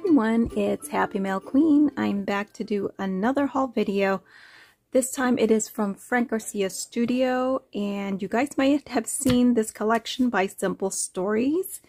everyone, it's Happy Mail Queen. I'm back to do another haul video. This time it is from Frank Garcia Studio, and you guys might have seen this collection by Simple Stories.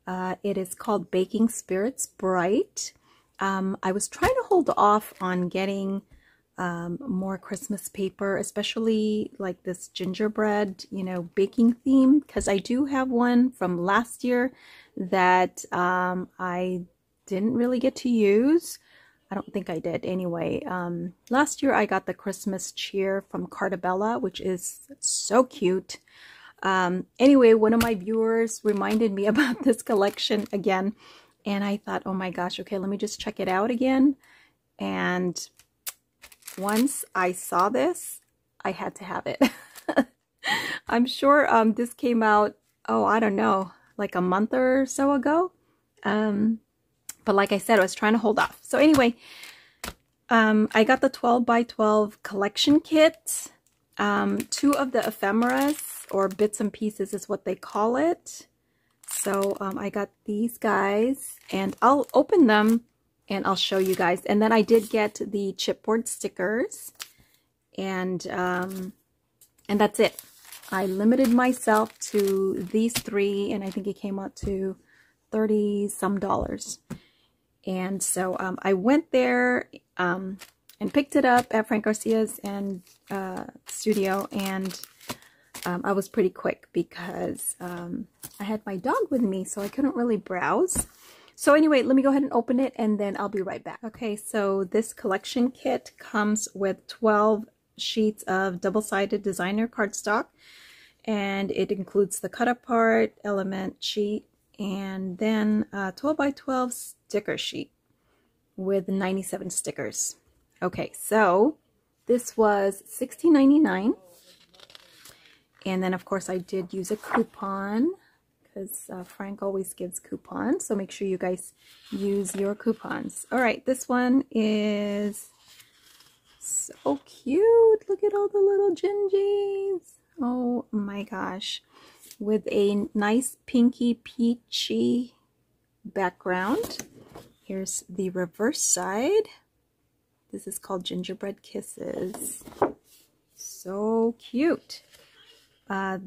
It is called Baking Spirits Bright. I was trying to hold off on getting more Christmas paper, especially like this gingerbread, baking theme, because I do have one from last year that I didn't really get to use. I don't think I did anyway. Last year I got the Christmas cheer from Cartabella, which is so cute. Anyway, one of my viewers reminded me about this collection again, and I thought, oh my gosh, okay, let me just check it out again. And once I saw this, I had to have it. I'm sure this came out, oh, I don't know, like a month or so ago. But like I said, I was trying to hold off. So anyway, I got the 12 by 12 collection kit. 2 of the ephemeras, or bits and pieces is what they call it. So I got these guys, and I'll open them and I'll show you guys. And then I did get the chipboard stickers, and that's it. I limited myself to these 3, and I think it came out to $30-some. And so I went there and picked it up at Frank Garcia's studio, and I was pretty quick because I had my dog with me, so I couldn't really browse. So anyway, let me go ahead and open it, and then I'll be right back. Okay, so this collection kit comes with 12 sheets of double-sided designer cardstock, and it includes the cut-apart element sheet, and then a 12 by 12 sticker sheet with 97 stickers. Okay, so this was $16.99, and then of course I did use a coupon because Frank always gives coupons, so make sure you guys use your coupons. All right, this one is so cute. Look at all the little gingies. Oh my gosh, with a nice pinky peachy background. Here's the reverse side. This is called Gingerbread Kisses. So cute.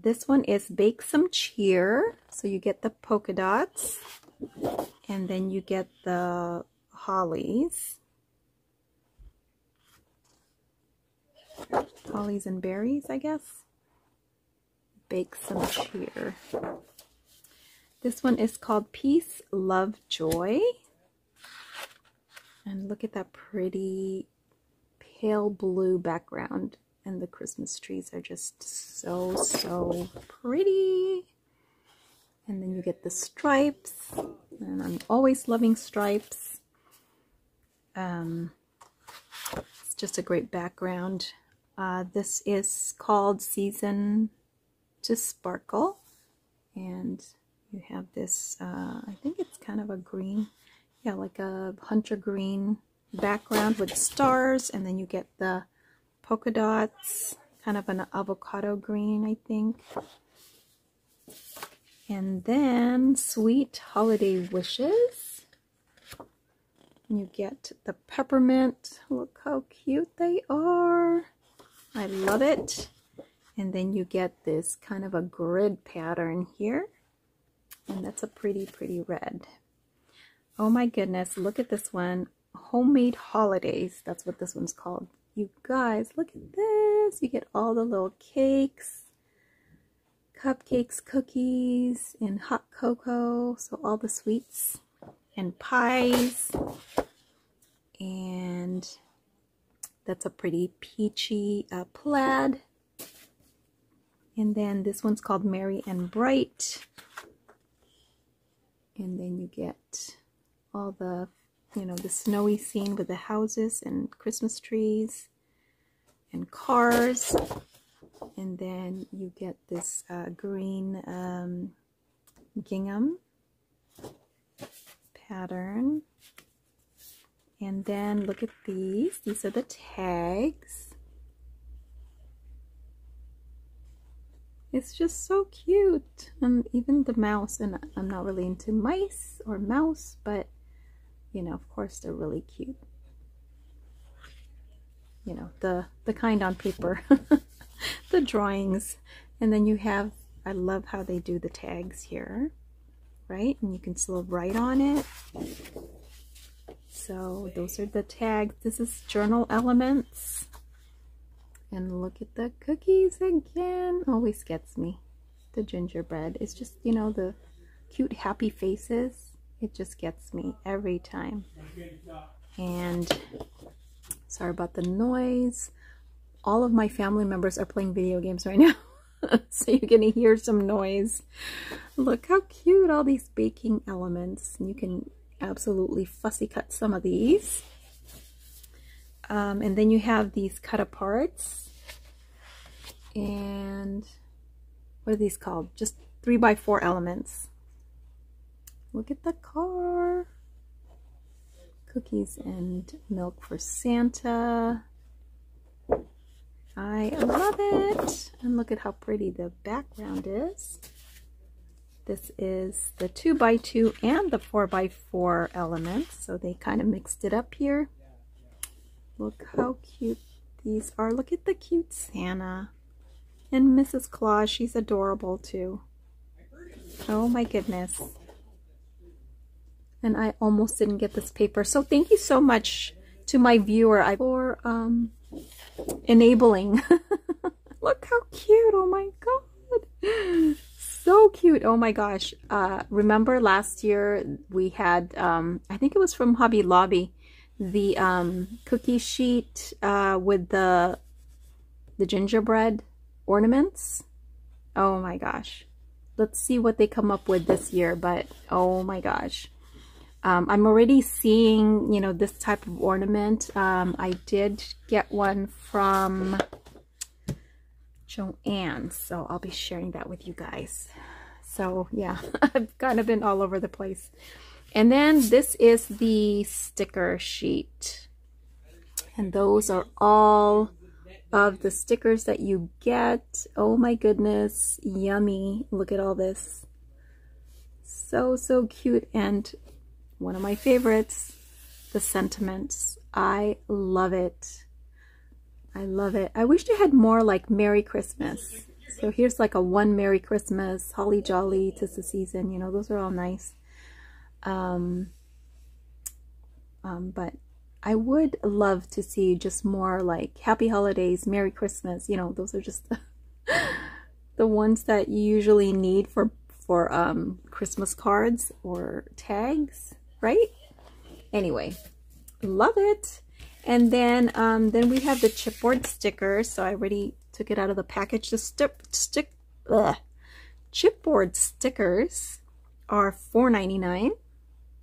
This one is Bake Some Cheer. So you get the polka dots, and then you get the hollies. Hollies and berries, I guess. Bake Some Cheer. This one is called Peace, Love, Joy. And look at that pretty pale blue background. And the Christmas trees are just so pretty. And then you get the stripes. And I'm always loving stripes. It's just a great background. This is called Season to Sparkle, and you have this I think it's kind of a green, yeah, like a hunter green background with stars, and then you get the polka dots, kind of an avocado green, I think. And then Sweet Holiday Wishes, and you get the peppermint. Look how cute they are. I love it. And then you get this kind of a grid pattern here. And that's a pretty red. Oh my goodness, look at this one. Homemade Holidays. That's what this one's called. You guys, look at this. You get all the little cakes, cupcakes, cookies, and hot cocoa. So all the sweets and pies. And that's a pretty peachy plaid. And then this one's called Merry and Bright. And then you get all the, the snowy scene with the houses and Christmas trees and cars. And then you get this green gingham pattern. And then look at these. These are the tags. It's just so cute. And even the mouse, and I'm not really into mice or mouse, but You know, of course they're really cute. You know, the kind on paper, the drawings. And then you have, I love how they do the tags here, right? And you can still write on it. So those are the tags. This is journal elements. And look at the cookies again. Always gets me. The gingerbread. It's just, you know, the cute happy faces. It just gets me every time. And sorry about the noise. All of my family members are playing video games right now. So you're going to hear some noise. Look how cute all these baking elements. You can absolutely fussy cut some of these. And then you have these cut aparts. And what are these called? Just 3x4 elements. Look at the car. Cookies and milk for Santa. I love it. And look at how pretty the background is. This is the 2x2 and the 4x4 elements. So they kind of mixed it up here. Look how cute these are. Look at the cute Santa. And Mrs. Claus, she's adorable too. Oh my goodness. And I almost didn't get this paper. So thank you so much to my viewer for enabling. Look how cute. Oh my god. So cute. Oh my gosh. Remember last year we had, I think it was from Hobby Lobby, the cookie sheet with the gingerbread ornaments. Oh my gosh. Let's see what they come up with this year. But oh my gosh. I'm already seeing, you know, this type of ornament. I did get one from Joanne, so I'll be sharing that with you guys. So yeah, I've kind of been all over the place. And then this is the sticker sheet. And those are all of the stickers that you get. Oh my goodness, yummy. Look at all this. So, so cute. And one of my favorites, the sentiments. I love it. I love it. I wish they had more like Merry Christmas. So here's like a one Merry Christmas, Holly Jolly, 'tis the season. You know, those are all nice. But I would love to see just more like Happy Holidays, Merry Christmas. You know, those are just the ones that you usually need for Christmas cards or tags. Right? Anyway, love it. And then we have the chipboard stickers. So I already took it out of the package. The chipboard stickers are $4.99.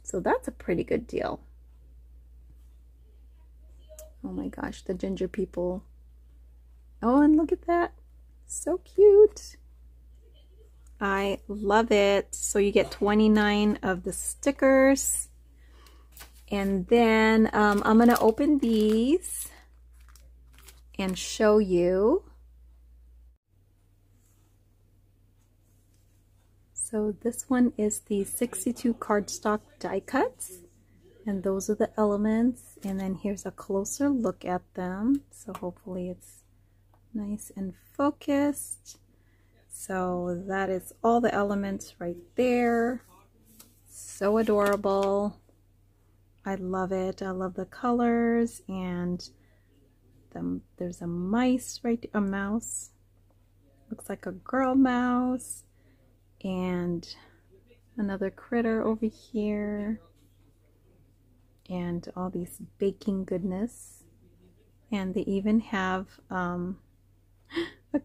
So that's a pretty good deal. Oh my gosh, the ginger people. Oh, and look at that. So cute. I love it. So you get 29 of the stickers. And then I'm going to open these and show you. So this one is the 62 cardstock die cuts. And those are the elements. And then here's a closer look at them. So hopefully it's nice and focused. So that is all the elements right there. So adorable. I love it. I love the colors, and there's a mouse. Looks like a girl mouse, and another critter over here, and all these baking goodness. And they even have a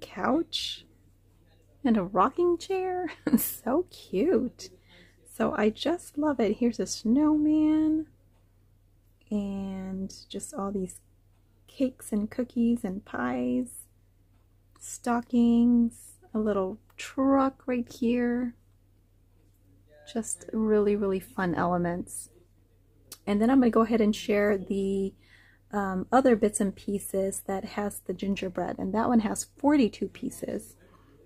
couch and a rocking chair. So cute. So I just love it. Here's a snowman. And just all these cakes and cookies and pies, stockings, a little truck right here. Just really, really fun elements. And then I'm going to go ahead and share the other bits and pieces that has the gingerbread. And that one has 42 pieces.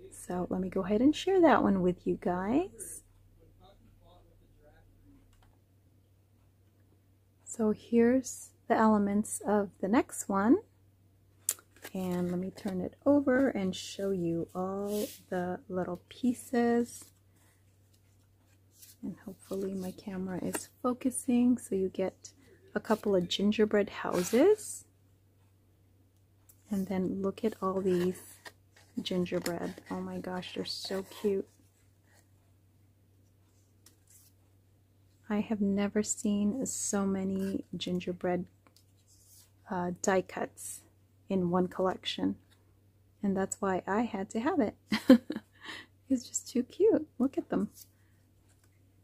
So let me go ahead and share that one with you guys. So here's the elements of the next one. And let me turn it over and show you all the little pieces. And hopefully my camera is focusing, so you get a couple of gingerbread houses. And then look at all these gingerbread. Oh my gosh, they're so cute. I have never seen so many gingerbread die cuts in one collection. And that's why I had to have it. It's just too cute. Look at them.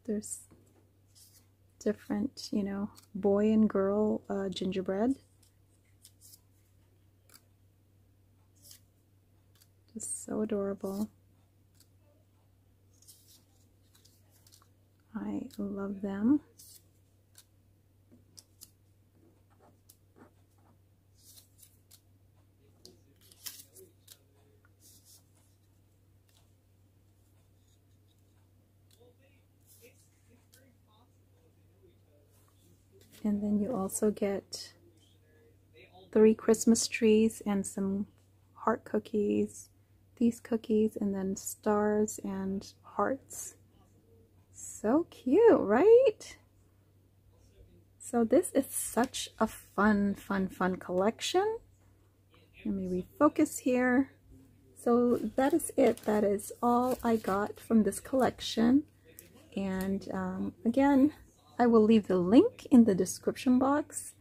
There's different, you know, boy and girl gingerbread. Just so adorable. I love them. And then you also get 3 Christmas trees and some heart cookies, these cookies, and then stars and hearts. So cute, right? So this is such a fun collection. Let me refocus here. So that is it. That is all I got from this collection. And again, I will leave the link in the description box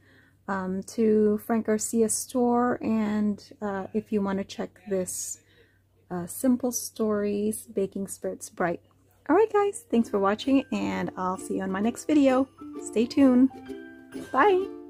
to Frank Garcia's store, and if you want to check this Simple Stories Baking Spirits Bright. Alright guys, thanks for watching, and I'll see you on my next video. Stay tuned. Bye!